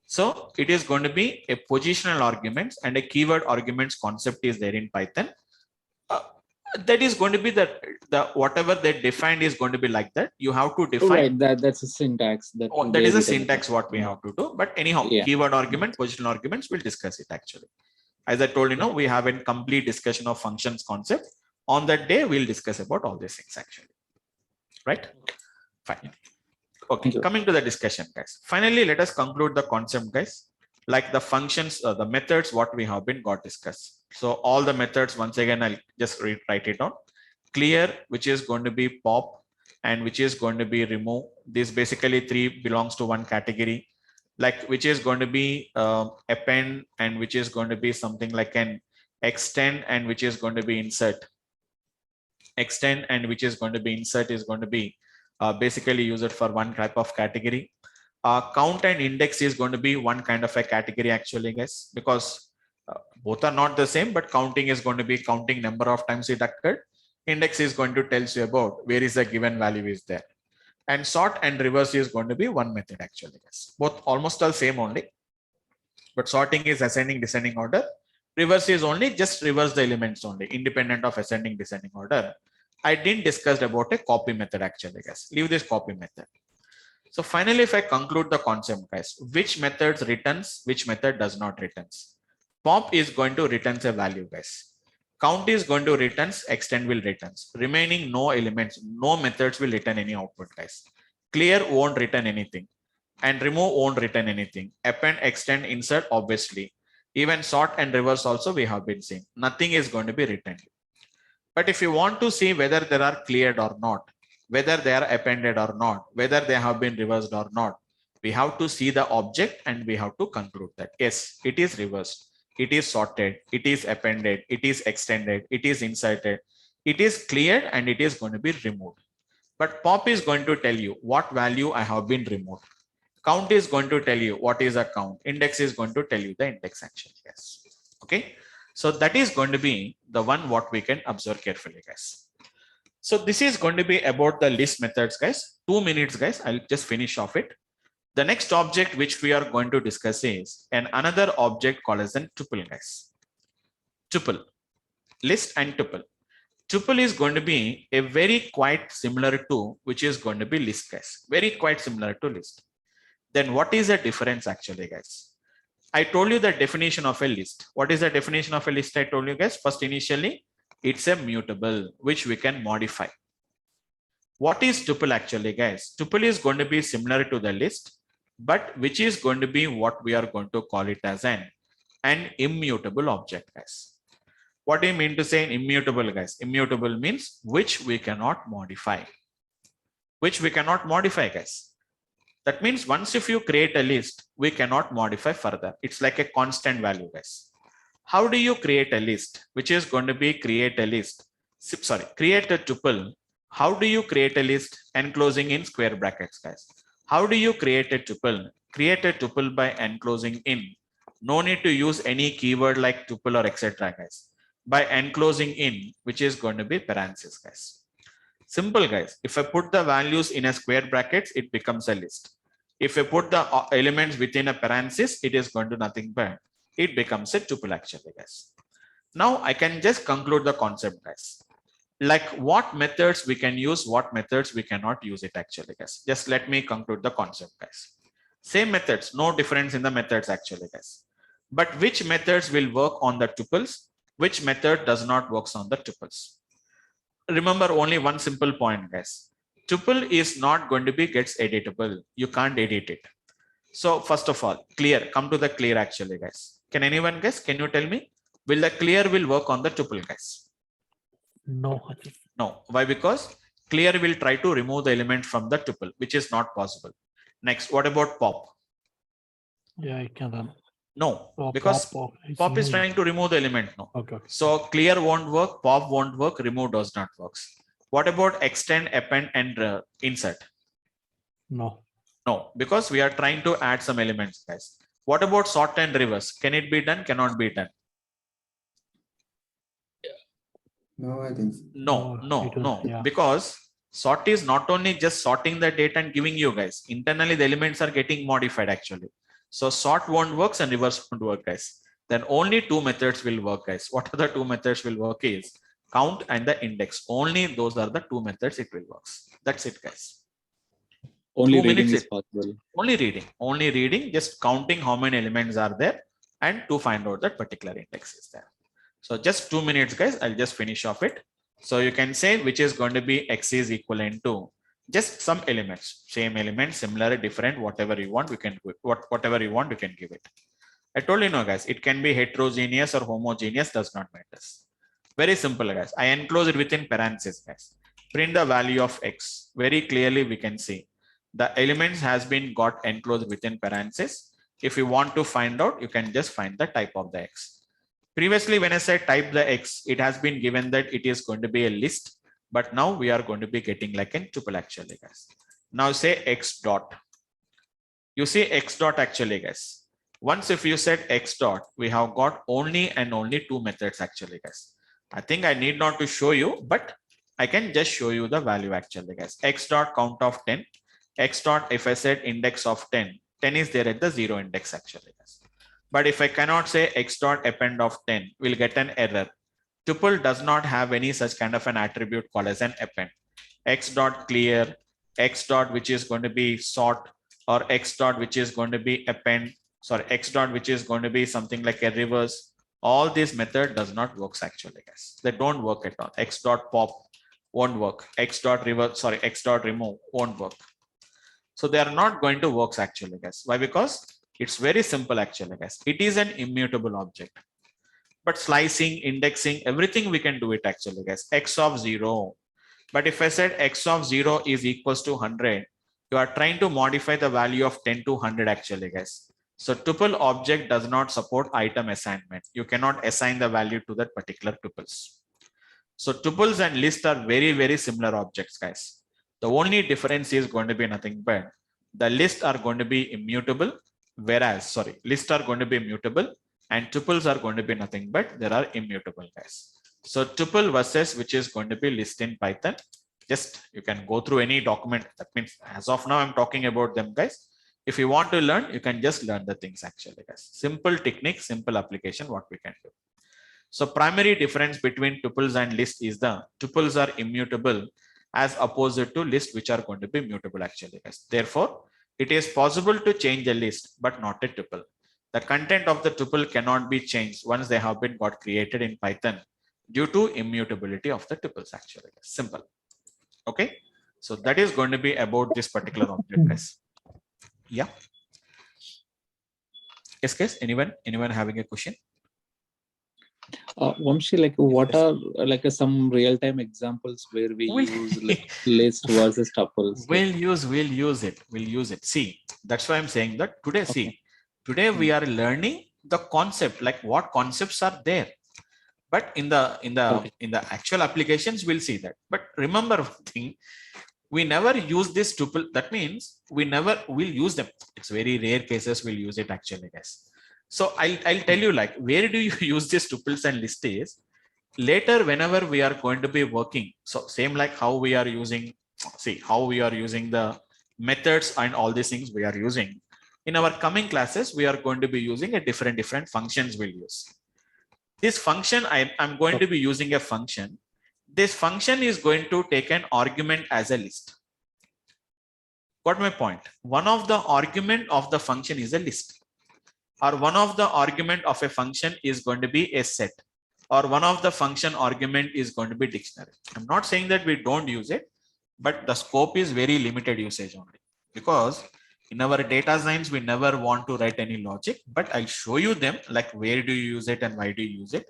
So it is going to be a positional arguments and a keyword arguments concept is there in Python. That is going to be the whatever they defined is going to be like that. You have to define. Right. That's a syntax. That is a syntax what we have to do. But anyhow, keyword argument, positional arguments, we'll discuss it actually. As I told you, we have a complete discussion of functions concept. On that day, we'll discuss about all these things actually. Right? Fine. Okay, coming to the discussion, guys. Finally, let us conclude the concept, guys. Like the functions, the methods, what we have been got discussed. So all the methods, once again, I'll just write it down. Clear, which is going to be pop, and which is going to be remove. This basically 3 belongs to one category. Like which is going to be append, and which is going to be something like an extend, and which is going to be insert. Extend and which is going to be insert is going to be basically used for one type of category. Count and index is going to be one kind of a category actually, guys, because both are not the same, but counting is going to be counting number of times it occurred. Index is going to tell you about where is the given value is there. And sort and reverse is going to be one method actually, guys. Both almost all same only, but sorting is ascending, descending order. Reverse is only just reverse the elements only, independent of ascending, descending order. I didn't discuss about a copy method actually, guys. Leave this copy method. So finally, if I conclude the concept, guys, which methods returns, which method does not returns. Pop is going to returns a value, guys. Count is going to returns, extend will returns. Remaining no elements, no methods will return any output, guys. Clear won't return anything. And remove won't return anything. Append, extend, insert, obviously. Even sort and reverse also we have been seeing. Nothing is going to be returned. But if you want to see whether there are cleared or not, whether they are appended or not, whether they have been reversed or not. We have to see the object and we have to conclude that yes, it is reversed, it is sorted, it is appended, it is extended, it is inserted, it is cleared, and it is going to be removed. But pop is going to tell you what value I have been removed. Count is going to tell you what is a count. Index is going to tell you the index actually. Yes. Okay. So that is going to be the one what we can observe carefully, guys. So this is going to be about the list methods, guys. 2 minutes, guys. I'll just finish off it. The next object which we are going to discuss is another object called as a tuple, guys. Tuple, list and tuple. Tuple is going to be a very quite similar to which is going to be list, guys. Very quite similar to list. Then what is the difference actually, guys? I told you the definition of a list. What is the definition of a list? I told you, guys. First, initially, it's a mutable which we can modify. What is tuple actually, guys? Tuple is going to be similar to the list, but which is going to be what we are going to call it as an immutable object, guys. What do you mean to say immutable, guys? Immutable means which we cannot modify. Which we cannot modify, guys. That means once if you create a list, we cannot modify further. It's like a constant value, guys. How do you create a list? Which is going to be create a list. Sorry, create a tuple. How do you create a list? Enclosing in square brackets, guys. How do you create a tuple? Create a tuple by enclosing in. No need to use any keyword like tuple or etc., guys. By enclosing in, which is going to be parentheses, guys. Simple, guys. If I put the values in a square brackets, it becomes a list. If I put the elements within a parenthesis, it is going to nothing but it becomes a tuple actually, guys. Now I can just conclude the concept, guys. Like what methods we can use, what methods we cannot use it actually, guys. Just let me conclude the concept, guys. Same methods, no difference in the methods actually, guys. But which methods will work on the tuples? Which method does not work on the tuples? Remember only one simple point, guys. Tuple is not going to be gets editable. You can't edit it. So first of all, clear. Come to the clear actually, guys. Can anyone guess? Can you tell me? Will the clear will work on the tuple, guys? No. No. Why? Because clear will try to remove the element from the tuple, which is not possible. Next, what about pop? Yeah, I can run. No, Oh, because pop is trying to remove the element. No. Okay. So clear won't work, pop won't work, remove does not work. What about extend, append, and insert? No. No, because we are trying to add some elements, guys. What about sort and reverse? Can it be done? Cannot be done. No, I think so. No. Yeah. Because sort is not only just sorting the data and giving you guys. Internally, the elements are getting modified actually. So sort won't work and reverse won't work, guys. Then only two methods will work, guys. What are the two methods will work is count and the index. Only those are the two methods it will work. That's it, guys. Only 2 reading minutes is possible. Only reading, just counting how many elements are there and to find out that particular index is there. So just 2 minutes, guys. I'll just finish off it. So you can say which is going to be x is equivalent to just some elements, same element, similar, different, whatever you want, we can do it. Whatever you want, you can give it. I told you, no, guys, it can be heterogeneous or homogeneous, does not matter. Very simple, guys. I enclose it within parentheses, guys. Print the value of x. Very clearly, we can see the elements has been got enclosed within parentheses. If you want to find out, you can just find the type of the x. Previously, when I said type the x, it has been given that it is going to be a list. But now we are going to be getting like a tuple actually, guys. Now say x dot. You see x dot actually, guys. Once if you said x dot, we have got only and only two methods actually, guys. I think I need not to show you, but I can just show you the value actually, guys. X dot count of 10. X dot, if I said index of 10, 10 is there at the 0 index actually, guys. But if I cannot say x dot append of 10, we'll get an error. Tuple does not have any such kind of an attribute called as an append. X dot clear, X dot which is going to be sort, or X dot which is going to be append, sorry, X dot which is going to be something like a reverse. All this method does not work actually, guys. They don't work at all. X dot pop won't work. X dot reverse, sorry, X dot remove won't work. So they are not going to work actually, guys. Why? Because it's very simple actually, guys. It is an immutable object. But slicing, indexing, everything we can do it actually, guys. X of 0. But if I said x of 0 is equals to 100, you are trying to modify the value of 10 to 100 actually, guys. So tuple object does not support item assignment. You cannot assign the value to that particular tuples. So tuples and lists are very, very similar objects, guys. The only difference is going to be nothing but the lists are going to be immutable, whereas, lists are going to be mutable and tuples are going to be nothing but there are immutable, guys. So tuple versus which is going to be list in Python. Just you can go through any document. That means as of now, I'm talking about them, guys. If you want to learn, you can just learn the things actually, guys. Simple technique, simple application, what we can do. So primary difference between tuples and list is the tuples are immutable as opposed to list which are going to be mutable actually, guys. Therefore, it is possible to change a list, but not a tuple. The content of the tuple cannot be changed once they have been got created in Python due to immutability of the tuples actually. Simple. Okay. So that is going to be about this particular object, guys. Yeah. Yes, guys. Anyone having a question? Vamsi, like what are some real-time examples where we use like list versus tuples? We'll use it. See, that's why I'm saying that today. Okay. See, today we are learning the concept, like what concepts are there. But in the actual applications, we'll see that. But remember one thing, we never use this tuple. That means we never will use them. It's very rare cases we'll use it actually, guys. So I'll tell you like where do you use these tuples and lists is later whenever we are going to be working. So same like how we are using, see how we are using the methods and all these things we are using. In our coming classes, we are going to be using a different functions we'll use. This function, I'm going to be using a function. This function is going to take an argument as a list. Got my point? One of the argument of the function is a list. Or one of the argument of a function is going to be a set, or one of the function argument is going to be dictionary. I'm not saying that we don't use it, but the scope is very limited usage only, because in our data science, we never want to write any logic, but I'll show you them like where do you use it and why do you use it.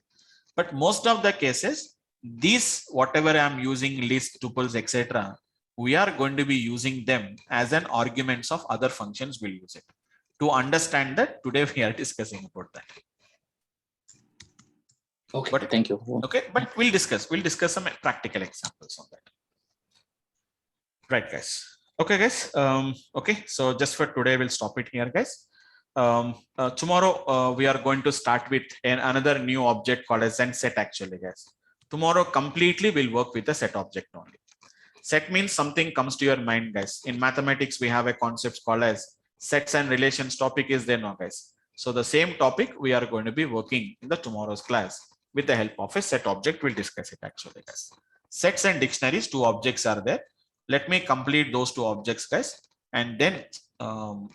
But most of the cases, these whatever I'm using list, tuples, etc., we are going to be using them as an arguments of other functions we'll use it. To understand that, today we are discussing about that. Okay, but, thank you. Okay, but we'll discuss some practical examples on that. Right, guys. Okay, guys. Okay, so just for today, we'll stop it here, guys. Tomorrow, we are going to start with another new object called as set actually, guys. Tomorrow, completely we'll work with a set object only. Set means something comes to your mind, guys. In mathematics, we have a concept called as sets and relations topic is there now, guys. So the same topic we are going to be working in the tomorrow's class with the help of a set object. We'll discuss it actually, guys. Sets and dictionaries, 2 objects are there. Let me complete those 2 objects, guys. And then,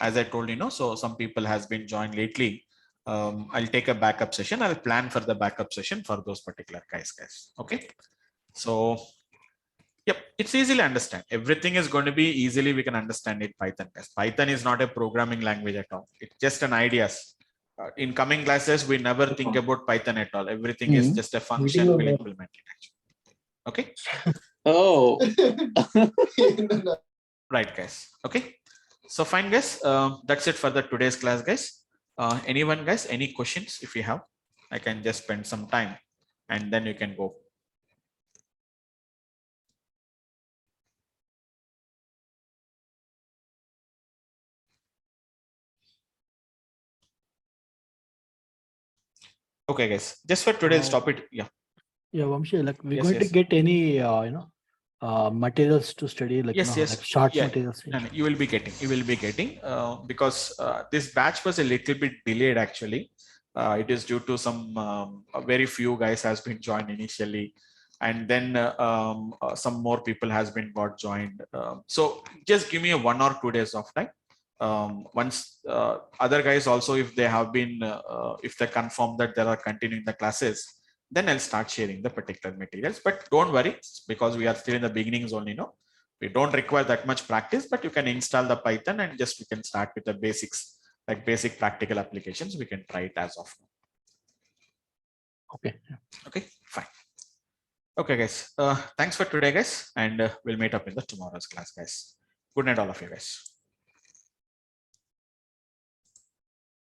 as I told you, so some people has been joined lately. I'll take a backup session. I'll plan for the backup session for those particular guys. Okay. So yep, it's easily understand. Everything is going to be easily we can understand it Python. Python is not a programming language at all. It's just an ideas. In coming classes, we never think about Python at all. Everything is just a function we'll implement it actually. Okay. Oh. Right, guys. Okay. So fine, guys. That's it for the today's class, guys. Anyone, guys, any questions? If you have, I can just spend some time and then you can go. Okay, guys, just for today, stop it. Yeah. Yeah, Vamsi, like we're Yes, going to yes. get any, materials to study, like, Yes, yes. like short Yeah. materials. And you will be getting, because this batch was a little bit delayed actually. It is due to some very few guys has been joined initially, and then some more people has been got joined. So just give me a 1 or 2 days of time. Once other guys also, if they have been, if they confirm that they are continuing the classes, then I'll start sharing the particular materials. But don't worry, because we are still in the beginnings only. We don't require that much practice, but you can install the Python and just we can start with the basics, like basic practical applications. We can try it as of now. Okay. Okay, fine. Okay, guys. Thanks for today, guys, and we'll meet up in the tomorrow's class, guys. Good night, all of you guys.